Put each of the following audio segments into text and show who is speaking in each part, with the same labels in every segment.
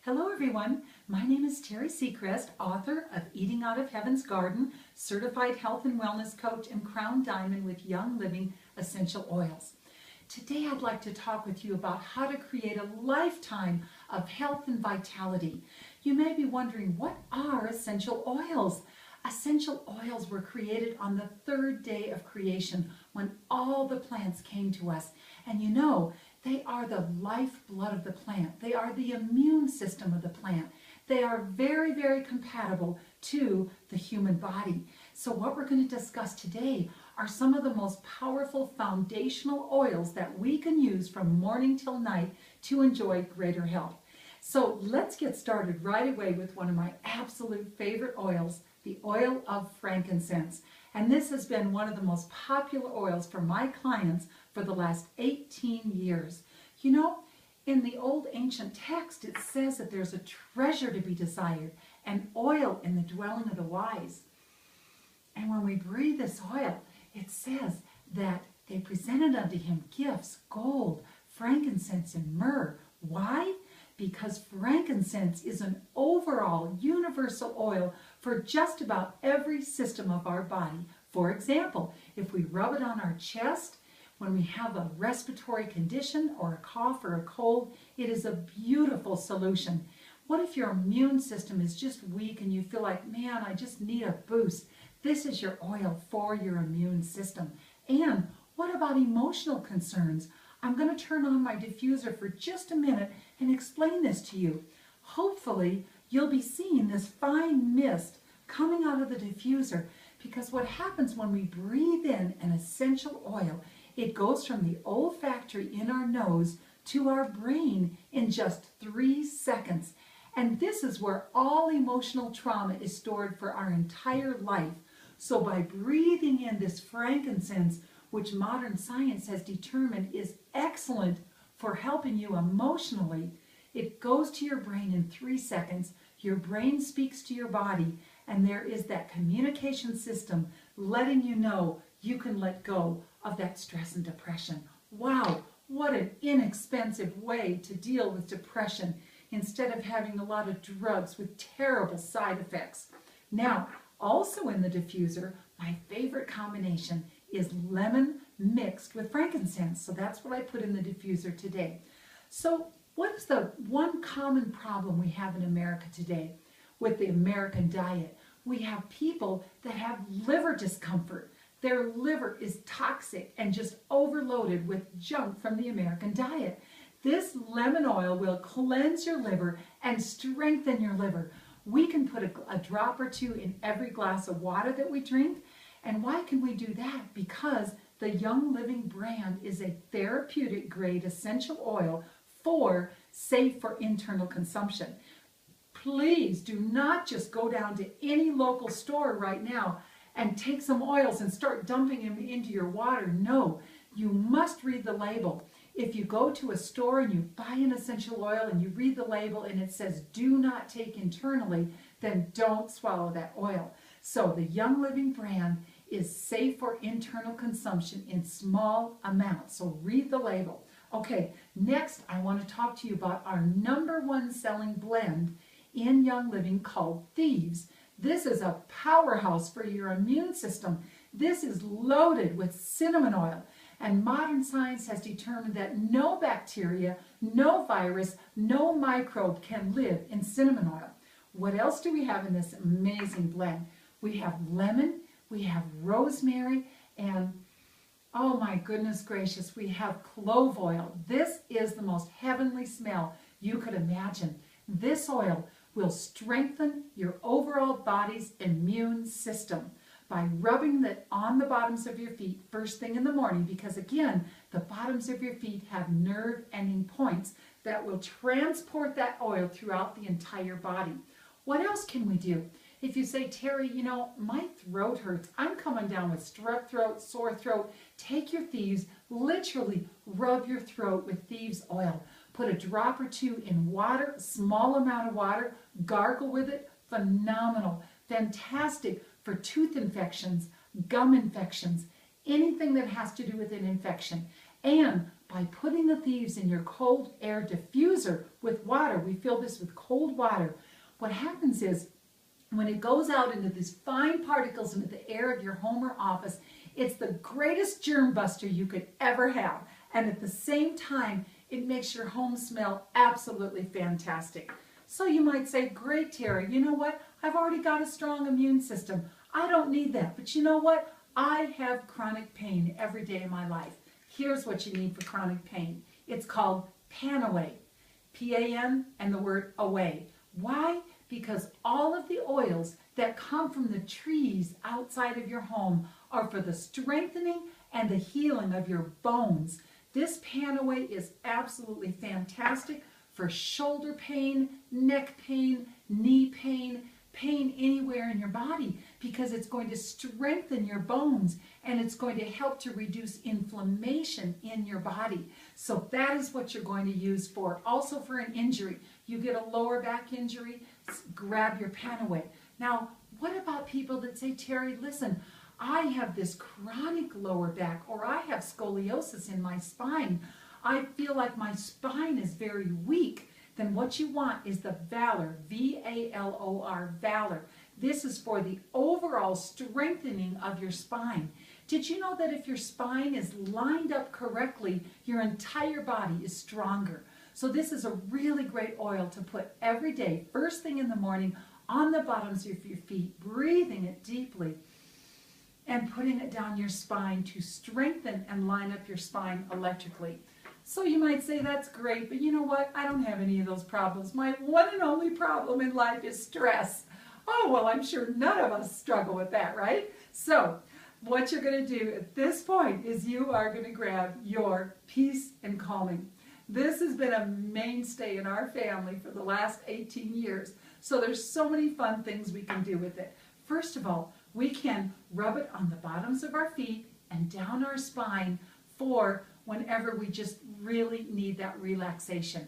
Speaker 1: Hello everyone, my name is Teri Secrest, author of Eating Out of Heaven's Garden, certified health and wellness coach, and Crown Diamond with Young Living essential oils. Today I'd like to talk with you about how to create a lifetime of health and vitality. You may be wondering, what are essential oils? Essential oils were created on the third day of creation when all the plants came to us. And you know, they are the lifeblood of the plant. They are the immune system of the plant. They are very, very compatible to the human body. So what we're going to discuss today are some of the most powerful foundational oils that we can use from morning till night to enjoy greater health. So let's get started right away with one of my absolute favorite oils, the oil of frankincense. And this has been one of the most popular oils for my clients for the last 18 years. You know, in the old ancient text, it says that there's a treasure to be desired, an oil in the dwelling of the wise. And when we breathe this oil, it says that they presented unto him gifts, gold, frankincense, and myrrh. Why? Because frankincense is an overall universal oil for just about every system of our body. For example, if we rub it on our chest, when we have a respiratory condition or a cough or a cold, it is a beautiful solution. What if your immune system is just weak and you feel like, man, I just need a boost? This is your oil for your immune system. And what about emotional concerns? I'm going to turn on my diffuser for just a minute and explain this to you. Hopefully, you'll be seeing this fine mist coming out of the diffuser, because what happens when we breathe in an essential oil, it goes from the olfactory in our nose to our brain in just 3 seconds. And this is where all emotional trauma is stored for our entire life. So by breathing in this frankincense, which modern science has determined is excellent for helping you emotionally, it goes to your brain in 3 seconds. Your brain speaks to your body, and there is that communication system letting you know you can let go of that stress and depression. Wow, what an inexpensive way to deal with depression instead of having a lot of drugs with terrible side effects. Now, also in the diffuser, my favorite combination is lemon mixed with frankincense. So that's what I put in the diffuser today. So what is the one common problem we have in America today with the American diet? We have people that have liver discomfort. Their liver is toxic and just overloaded with junk from the American diet. This lemon oil will cleanse your liver and strengthen your liver. We can put a drop or two in every glass of water that we drink. And why can we do that? Because the Young Living brand is a therapeutic grade essential oil safe for internal consumption. Please do not just go down to any local store right now and take some oils and start dumping them into your water. No, you must read the label. If you go to a store and you buy an essential oil and you read the label and it says do not take internally, then don't swallow that oil. So the Young Living brand is safe for internal consumption in small amounts. So read the label. Okay, next I want to talk to you about our #1 selling blend in Young Living called Thieves. This is a powerhouse for your immune system. This is loaded with cinnamon oil. And modern science has determined that no bacteria, no virus, no microbe can live in cinnamon oil. What else do we have in this amazing blend? We have lemon, we have rosemary, and oh my goodness gracious, we have clove oil. This is the most heavenly smell you could imagine. This oil will strengthen your overall body's immune system by rubbing it on the bottoms of your feet first thing in the morning, because again, the bottoms of your feet have nerve ending points that will transport that oil throughout the entire body. What else can we do? If you say, Teri, you know, my throat hurts, I'm coming down with strep throat, sore throat, take your Thieves, literally rub your throat with Thieves oil. Put a drop or two in water, small amount of water, gargle with it, phenomenal, fantastic for tooth infections, gum infections, anything that has to do with an infection. And by putting the leaves in your cold air diffuser with water. We fill this with cold water. What happens is when it goes out into these fine particles into the air of your home or office, it's the greatest germ buster you could ever have. And at the same time, it makes your home smell absolutely fantastic. So you might say, great, Teri, you know what? I've already got a strong immune system. I don't need that. But you know what? I have chronic pain every day of my life. Here's what you need for chronic pain. It's called Pan-Away. P-A-N and the word away. Why? Because all of the oils that come from the trees outside of your home are for the strengthening and the healing of your bones. This Pan-Away is absolutely fantastic for shoulder pain, neck pain, knee pain, pain anywhere in your body, because it's going to strengthen your bones and it's going to help to reduce inflammation in your body. So that is what you're going to use for. Also for an injury. You get a lower back injury, grab your Pan-Away. Now, what about people that say, Teri, listen, I have this chronic lower back, or I have scoliosis in my spine. I feel like my spine is very weak. Then what you want is the Valor, V-A-L-O-R, Valor. This is for the overall strengthening of your spine. Did you know that if your spine is lined up correctly, your entire body is stronger? So this is a really great oil to put every day, first thing in the morning, on the bottoms of your feet, breathing it deeply and putting it down your spine to strengthen and line up your spine electrically. So you might say, that's great, but you know what? I don't have any of those problems. My one and only problem in life is stress. Oh, well, I'm sure none of us struggle with that, right? So what you're going to do at this point is you are going to grab your Peace and Calming. This has been a mainstay in our family for the last 18 years. So there's so many fun things we can do with it. First of all, we can rub it on the bottoms of our feet and down our spine for whenever we just really need that relaxation.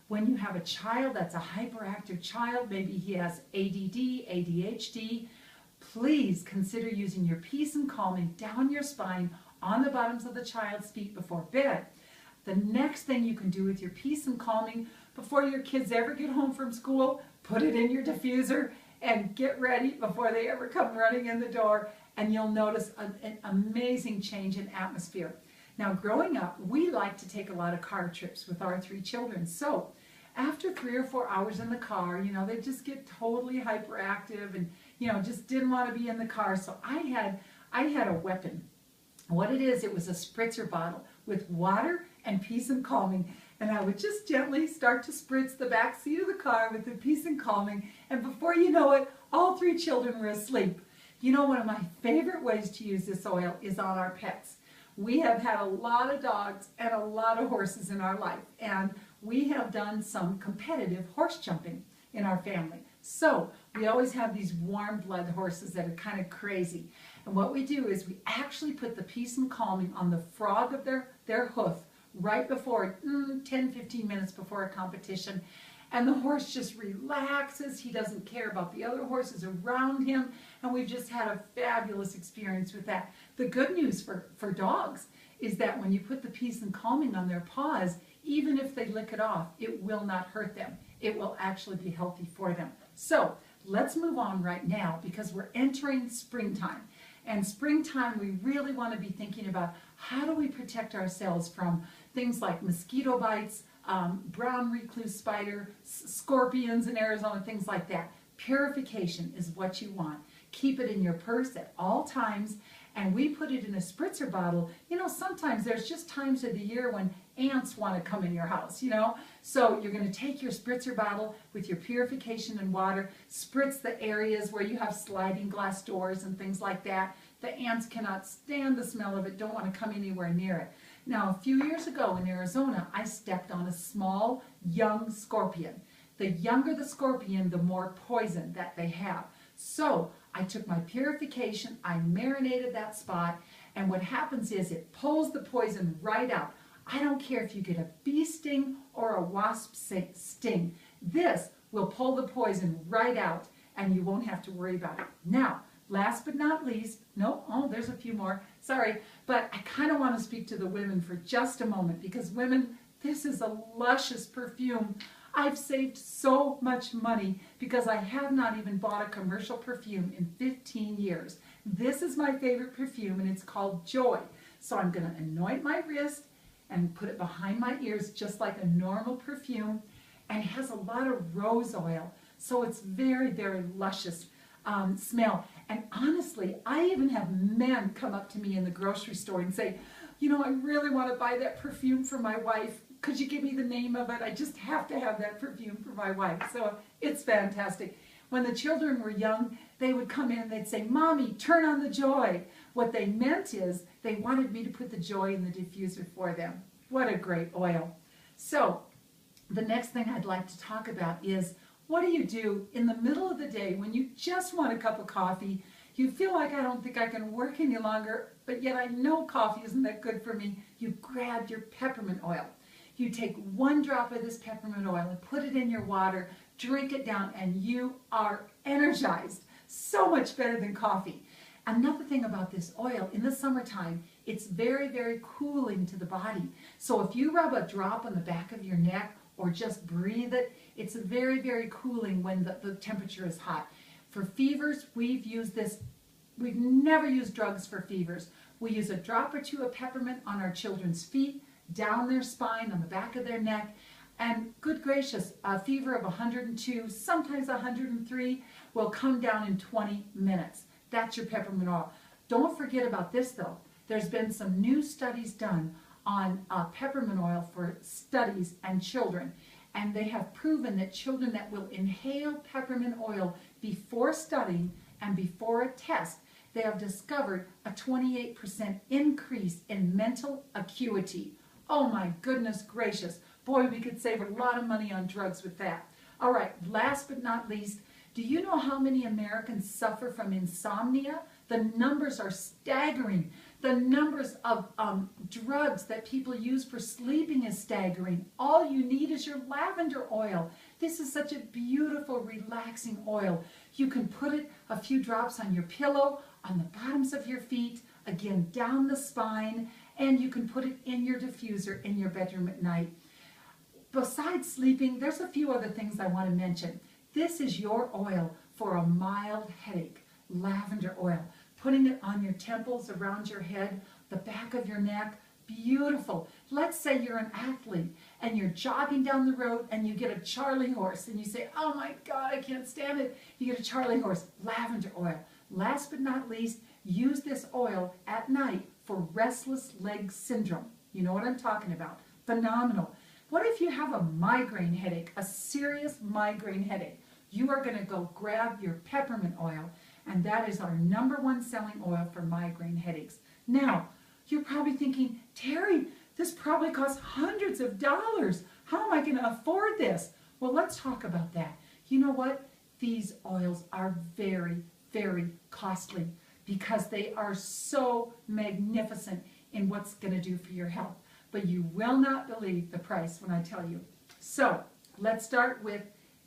Speaker 1: When you have a child that's a hyperactive child, maybe he has ADD, ADHD, please consider using your Peace and Calming down your spine on the bottoms of the child's feet before bed. The next thing you can do with your Peace and Calming before your kids ever get home from school, put it in your diffuser and get ready before they ever come running in the door, and you'll notice an amazing change in atmosphere. Now, growing up, we like to take a lot of car trips with our 3 children. So after 3 or 4 hours in the car, you know, they just get totally hyperactive and, you know, just didn't want to be in the car. So I had a weapon. What it is, it was a spritzer bottle with water and Peace and Calming. And I would just gently start to spritz the back seat of the car with the Peace and Calming. And before you know it, all 3 children were asleep. You know, one of my favorite ways to use this oil is on our pets. We have had a lot of dogs and a lot of horses in our life, and we have done some competitive horse jumping in our family. So we always have these warm blood horses that are kind of crazy. And what we do is we actually put the Peace and Calming on the frog of their hoof right before, 10-15 minutes before a competition. And the horse just relaxes. He doesn't care about the other horses around him. And we've just had a fabulous experience with that. The good news for dogs is that when you put the Peace and Calming on their paws, even if they lick it off, it will not hurt them. It will actually be healthy for them. So let's move on right now because we're entering springtime. And springtime, we really want to be thinking about how do we protect ourselves from things like mosquito bites, brown recluse spider, scorpions in Arizona, things like that. Purification is what you want. Keep it in your purse at all times, and we put it in a spritzer bottle. You know, sometimes there's just times of the year when ants want to come in your house, you know. So you're going to take your spritzer bottle with your purification and water, spritz the areas where you have sliding glass doors and things like that. The ants cannot stand the smell of it, don't want to come anywhere near it. Now, a few years ago in Arizona, I stepped on a small, young scorpion. The younger the scorpion, the more poison that they have. So I took my purification, I marinated that spot, and what happens is it pulls the poison right out. I don't care if you get a bee sting or a wasp sting. This will pull the poison right out, and you won't have to worry about it. Now, last but not least, no, oh, there's a few more, sorry, but I kind of want to speak to the women for just a moment, because women, this is a luscious perfume. I've saved so much money because I have not even bought a commercial perfume in 15 years. This is my favorite perfume, and it's called Joy. So I'm going to anoint my wrist and put it behind my ears just like a normal perfume, and it has a lot of rose oil, so it's very, very luscious smell. And honestly, I even have men come up to me in the grocery store and say, you know, I really want to buy that perfume for my wife. Could you give me the name of it? I just have to have that perfume for my wife. So it's fantastic. When the children were young, they would come in and they'd say, Mommy, turn on the Joy. What they meant is they wanted me to put the Joy in the diffuser for them. What a great oil. So the next thing I'd like to talk about is, what do you do in the middle of the day when you just want a cup of coffee? You feel like, I don't think I can work any longer, but yet I know coffee isn't that good for me. You grab your peppermint oil. You take 1 drop of this peppermint oil and put it in your water, drink it down, and you are energized. So much better than coffee. Another thing about this oil, in the summertime, it's very, very cooling to the body. So if you rub a drop on the back of your neck or just breathe it, it's very, very cooling when the temperature is hot. For fevers, we've used this. We've never used drugs for fevers. We use a drop or 2 of peppermint on our children's feet, down their spine, on the back of their neck, and good gracious, a fever of 102, sometimes 103, will come down in 20 minutes. That's your peppermint oil. Don't forget about this though. There's been some new studies done on peppermint oil for studies and children, and they have proven that children that will inhale peppermint oil before studying and before a test, they have discovered a 28% increase in mental acuity. Oh my goodness gracious. Boy, we could save a lot of money on drugs with that. All right, last but not least, do you know how many Americans suffer from insomnia? The numbers are staggering. The numbers of drugs that people use for sleeping is staggering. All you need is your lavender oil. This is such a beautiful, relaxing oil. You can put it a few drops on your pillow, on the bottoms of your feet, again down the spine, and you can put it in your diffuser in your bedroom at night. Besides sleeping, there's a few other things I want to mention. This is your oil for a mild headache, lavender oil. Putting it on your temples, around your head, the back of your neck, beautiful. Let's say you're an athlete and you're jogging down the road and you get a Charlie horse and you say, oh my God, I can't stand it. You get a Charlie horse, lavender oil. Last but not least, use this oil at night for restless leg syndrome. You know what I'm talking about. Phenomenal. What if you have a migraine headache, a serious migraine headache? You are going to go grab your peppermint oil, and that is our #1 selling oil for migraine headaches. Now, you're probably thinking, Teri, this probably costs hundreds of dollars. How am I going to afford this? Well, let's talk about that. You know what? These oils are very, very costly because they are so magnificent in what's going to do for your health. But you will not believe the price when I tell you. So let's start with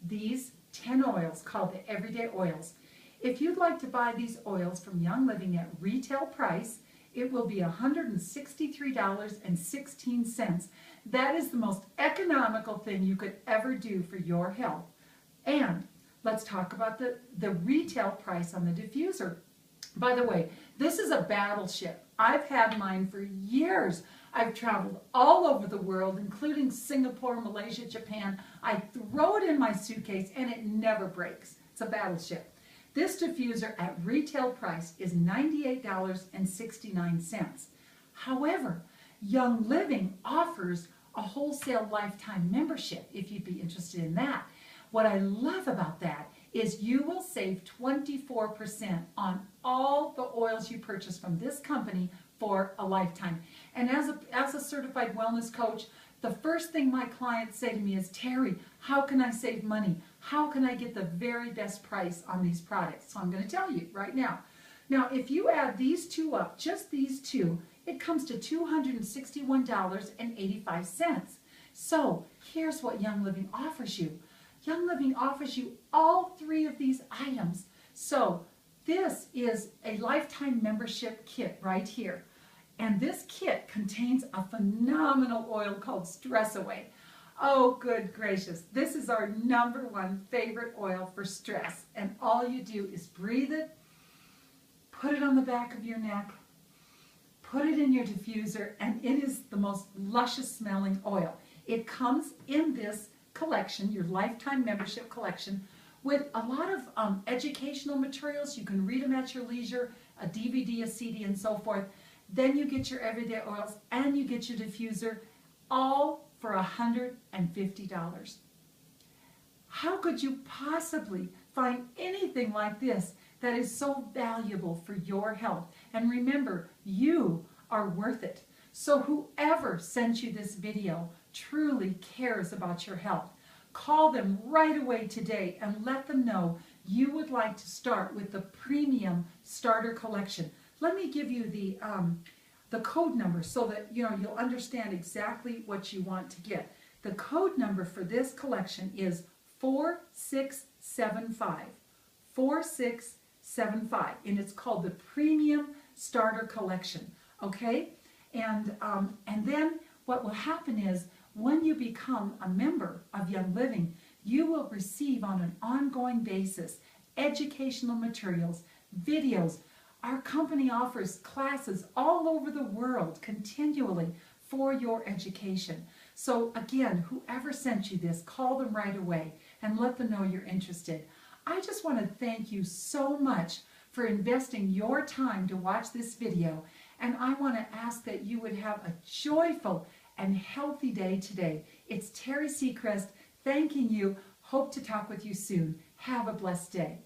Speaker 1: these 10 oils called the Everyday Oils. If you'd like to buy these oils from Young Living at retail price, it will be $163.16. That is the most economical thing you could ever do for your health. And let's talk about the retail price on the diffuser. By the way, this is a battleship. I've had mine for years. I've traveled all over the world, including Singapore, Malaysia, Japan. I throw it in my suitcase and it never breaks. It's a battleship. This diffuser at retail price is $98.69. However, Young Living offers a wholesale lifetime membership if you'd be interested in that. What I love about that is you will save 24% on all the oils you purchase from this company for a lifetime. And as a certified wellness coach, the first thing my clients say to me is, Teri, how can I save money? How can I get the very best price on these products? So I'm going to tell you right now. Now, if you add these two up, just these two, it comes to $261.85. So here's what Young Living offers you. Young Living offers you all 3 of these items. So This is a lifetime membership kit right here. And this kit contains a phenomenal oil called Stress Away. Oh, good gracious. This is our #1 favorite oil for stress. And all you do is breathe it, put it on the back of your neck, put it in your diffuser, and it is the most luscious smelling oil. It comes in this collection, your lifetime membership collection, with a lot of educational materials. You can read them at your leisure, a DVD, a CD, and so forth. Then you get your everyday oils and you get your diffuser, all for $150. How could you possibly find anything like this that is so valuable for your health? And remember, you are worth it. So whoever sent you this video truly cares about your health. Call them right away today and let them know you would like to start with the premium starter collection. Let me give you the code number so that you'll understand exactly what you want to get. The code number for this collection is 4675. 4675, and it's called the Premium Starter Collection. Okay, and then what will happen is, when you become a member of Young Living, you will receive on an ongoing basis educational materials, videos. Our company offers classes all over the world continually for your education. So again, whoever sent you this, call them right away and let them know you're interested. I just want to thank you so much for investing your time to watch this video, and I want to ask that you would have a joyful and healthy day today. It's Teri Secrest thanking you. Hope to talk with you soon. Have a blessed day.